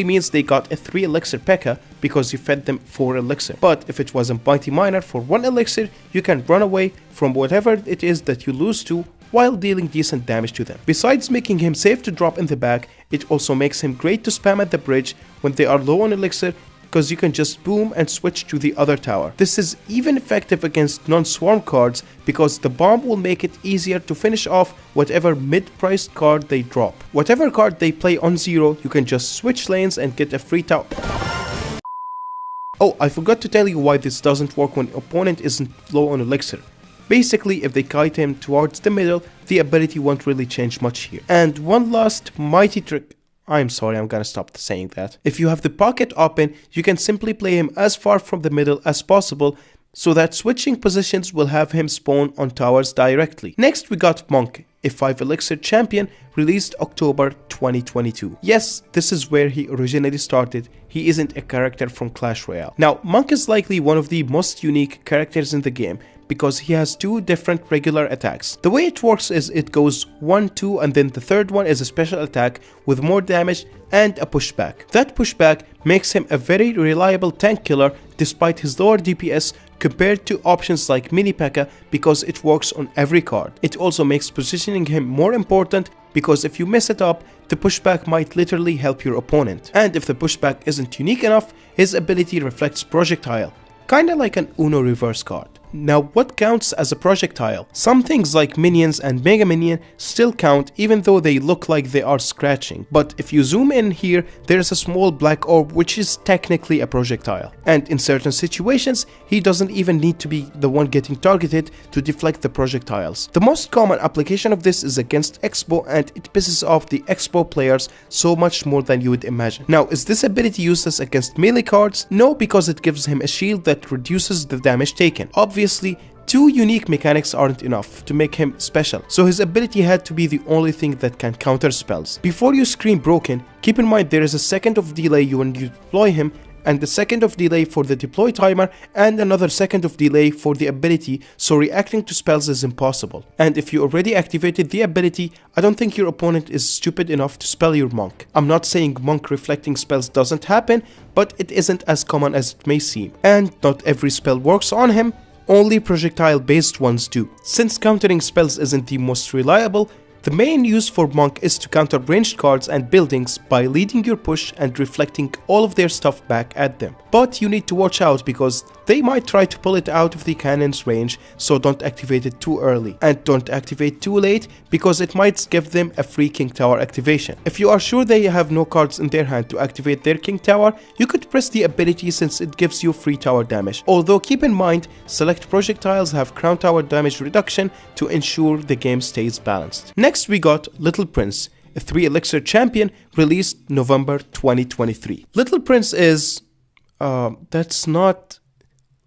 means they got a 3 elixir P.E.K.K.A because you fed them 4 elixir. But if it was a Mighty Miner for 1 elixir, you can run away from whatever it is that you lose to while dealing decent damage to them. Besides making him safe to drop in the back, it also makes him great to spam at the bridge when they are low on elixir, because you can just boom and switch to the other tower. This is even effective against non-swarm cards because the bomb will make it easier to finish off whatever mid-priced card they drop. Whatever card they play on 0, you can just switch lanes and get a free tower. Oh, I forgot to tell you why this doesn't work when opponent isn't low on elixir. Basically, if they kite him towards the middle, the ability won't really change much here. And one last mighty trick. I'm sorry, I'm gonna stop saying that. If you have the pocket open, you can simply play him as far from the middle as possible, so that switching positions will have him spawn on towers directly. Next we got Monk, a 5 elixir champion released October 2022. Yes, this is where he originally started. He isn't a character from Clash Royale. Now, Monk is likely one of the most unique characters in the game, because he has 2 different regular attacks. The way it works is it goes 1, 2, and then the third one is a special attack with more damage and a pushback. That pushback makes him a very reliable tank killer despite his lower DPS compared to options like Mini P.E.K.K.A because it works on every card. It also makes positioning him more important because if you mess it up, the pushback might literally help your opponent. And if the pushback isn't unique enough, his ability reflects projectile, kinda like an Uno reverse card. Now, what counts as a projectile? Some things like minions and mega minion still count even though they look like they are scratching. But if you zoom in here, there is a small black orb which is technically a projectile. And in certain situations, he doesn't even need to be the one getting targeted to deflect the projectiles. The most common application of this is against Expo, and it pisses off the Expo players so much more than you would imagine. Now, is this ability useless against melee cards? No, because it gives him a shield that reduces the damage taken. Obviously, 2 unique mechanics aren't enough to make him special, so his ability had to be the only thing that can counter spells. Before you scream broken, keep in mind there is a second of delay when you deploy him, and a second of delay for the deploy timer, and another second of delay for the ability, so reacting to spells is impossible. And if you already activated the ability, I don't think your opponent is stupid enough to spell your Monk. I'm not saying Monk reflecting spells doesn't happen, but it isn't as common as it may seem. And not every spell works on him, only projectile based ones do. Since countering spells isn't the most reliable, the main use for Monk is to counter ranged cards and buildings by leading your push and reflecting all of their stuff back at them. But you need to watch out because they might try to pull it out of the cannon's range, so don't activate it too early. And don't activate too late because it might give them a free King Tower activation. If you are sure they have no cards in their hand to activate their King Tower, you could press the ability since it gives you free tower damage. Although keep in mind, select projectiles have crown tower damage reduction to ensure the game stays balanced. Next we got Little Prince, a 3 elixir champion released November 2023. Little Prince is... that's not...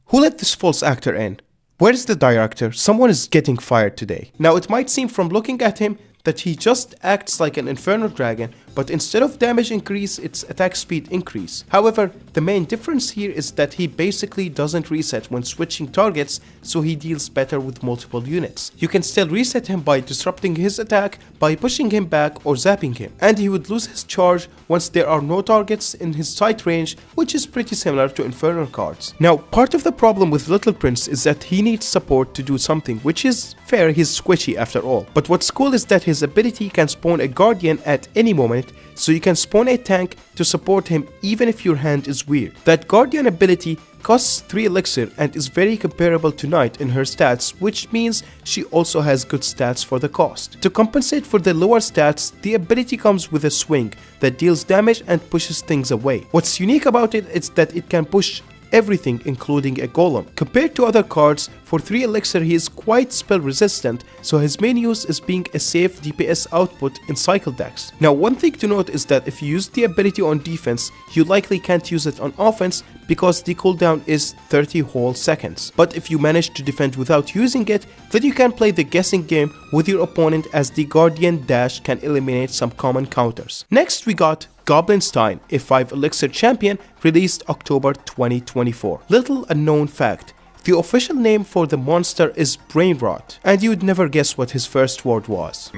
Who let this false actor in? Where's the director? Someone is getting fired today. Now it might seem from looking at him that he just acts like an Inferno Dragon, but instead of damage increase, it's attack speed increase. However, the main difference here is that he basically doesn't reset when switching targets, so he deals better with multiple units. You can still reset him by disrupting his attack, by pushing him back or zapping him, and he would lose his charge once there are no targets in his sight range, which is pretty similar to Inferno cards. Now, part of the problem with Little Prince is that he needs support to do something, which is fair, he's squishy after all. But what's cool is that his ability can spawn a Guardian at any moment, so you can spawn a tank to support him even if your hand is weird. That Guardian ability costs 3 elixir and is very comparable to Knight in her stats, which means she also has good stats for the cost. To compensate for the lower stats, the ability comes with a swing that deals damage and pushes things away. What's unique about it is that it can push everything including a golem. Compared to other cards, for 3 elixir he is quite spell resistant, so his main use is being a safe DPS output in cycle decks. Now one thing to note is that if you use the ability on defense, you likely can't use it on offense because the cooldown is 30 whole seconds. But if you manage to defend without using it, then you can play the guessing game with your opponent as the Guardian Dash can eliminate some common counters. Next we got Goblinstein, a 5 elixir champion released October 2024. Little unknown fact, the official name for the monster is Brain Rot, and you'd never guess what his first word was.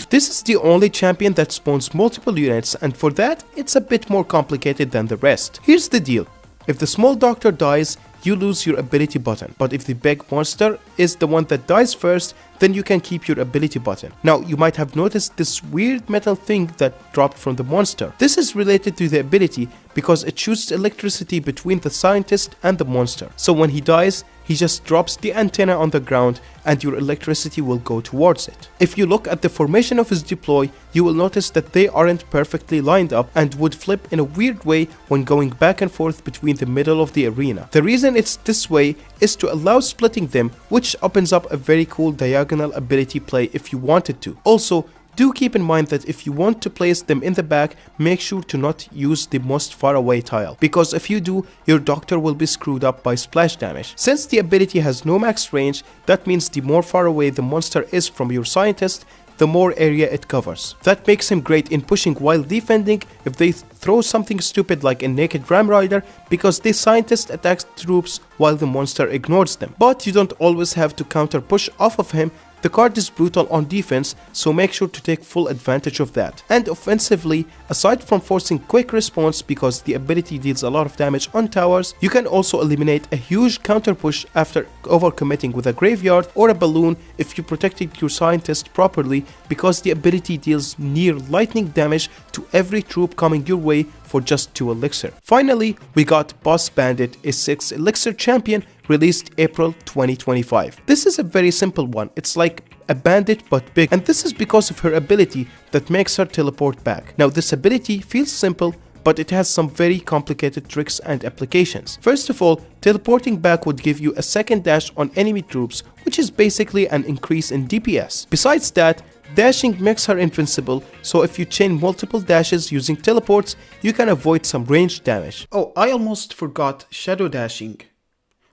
This is the only champion that spawns multiple units, and for that, it's a bit more complicated than the rest. Here's the deal. If the small doctor dies, you lose your ability button, but if the big monster is the one that dies first, then you can keep your ability button. Now, you might have noticed this weird metal thing that dropped from the monster. This is related to the ability because it shoots electricity between the scientist and the monster. So when he dies, he just drops the antenna on the ground and your electricity will go towards it. If you look at the formation of his deploy, you will notice that they aren't perfectly lined up and would flip in a weird way when going back and forth between the middle of the arena. The reason it's this way is to allow splitting them, which opens up a very cool diagonal ability play if you wanted to. Also, do keep in mind that if you want to place them in the back, make sure to not use the most far away tile, because if you do, your doctor will be screwed up by splash damage. Since the ability has no max range, that means the more far away the monster is from your scientist, the more area it covers. That makes him great in pushing while defending if they throw something stupid like a naked ram rider, because the scientist attacks troops while the monster ignores them. But you don't always have to counter push off of him. The card is brutal on defense, so make sure to take full advantage of that. And offensively, aside from forcing quick response because the ability deals a lot of damage on towers, you can also eliminate a huge counter push after overcommitting with a graveyard or a balloon if you protected your scientist properly, because the ability deals near lightning damage to every troop coming your way for just 2 elixir. Finally, we got Boss Bandit, a 6 elixir champion released April 2025. This is a very simple one. It's like a bandit but big, and this is because of her ability that makes her teleport back. Now, this ability feels simple, but it has some very complicated tricks and applications. First of all, teleporting back would give you a second dash on enemy troops, which is basically an increase in DPS. Besides that, dashing makes her invincible, so if you chain multiple dashes using teleports, you can avoid some ranged damage. Oh, I almost forgot shadow dashing.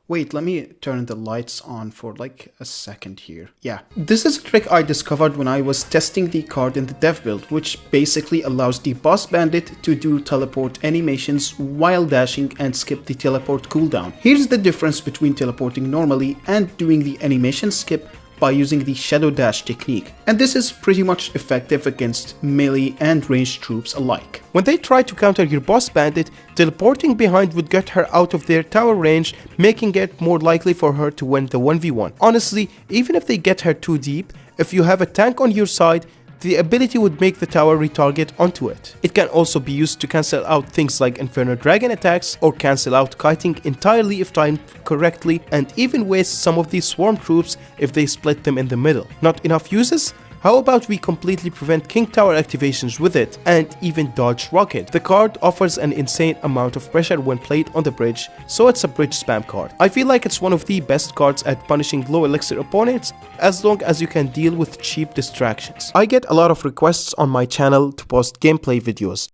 Wait, let me turn the lights on for like a second here. Yeah, this is a trick I discovered when I was testing the card in the dev build, which basically allows the Boss Bandit to do teleport animations while dashing and skip the teleport cooldown. Here's the difference between teleporting normally and doing the animation skip by using the shadow dash technique, and this is pretty much effective against melee and ranged troops alike. When they try to counter your Boss Bandit, teleporting behind would get her out of their tower range, making it more likely for her to win the 1v1. Honestly, even if they get her too deep, if you have a tank on your side, the ability would make the tower retarget onto it. It can also be used to cancel out things like Inferno Dragon attacks, or cancel out kiting entirely if timed correctly, and even waste some of these swarm troops if they split them in the middle. Not enough uses? How about we completely prevent King Tower activations with it, and even dodge Rocket? The card offers an insane amount of pressure when played on the bridge, so it's a bridge spam card. I feel like it's one of the best cards at punishing low elixir opponents, as long as you can deal with cheap distractions. I get a lot of requests on my channel to post gameplay videos.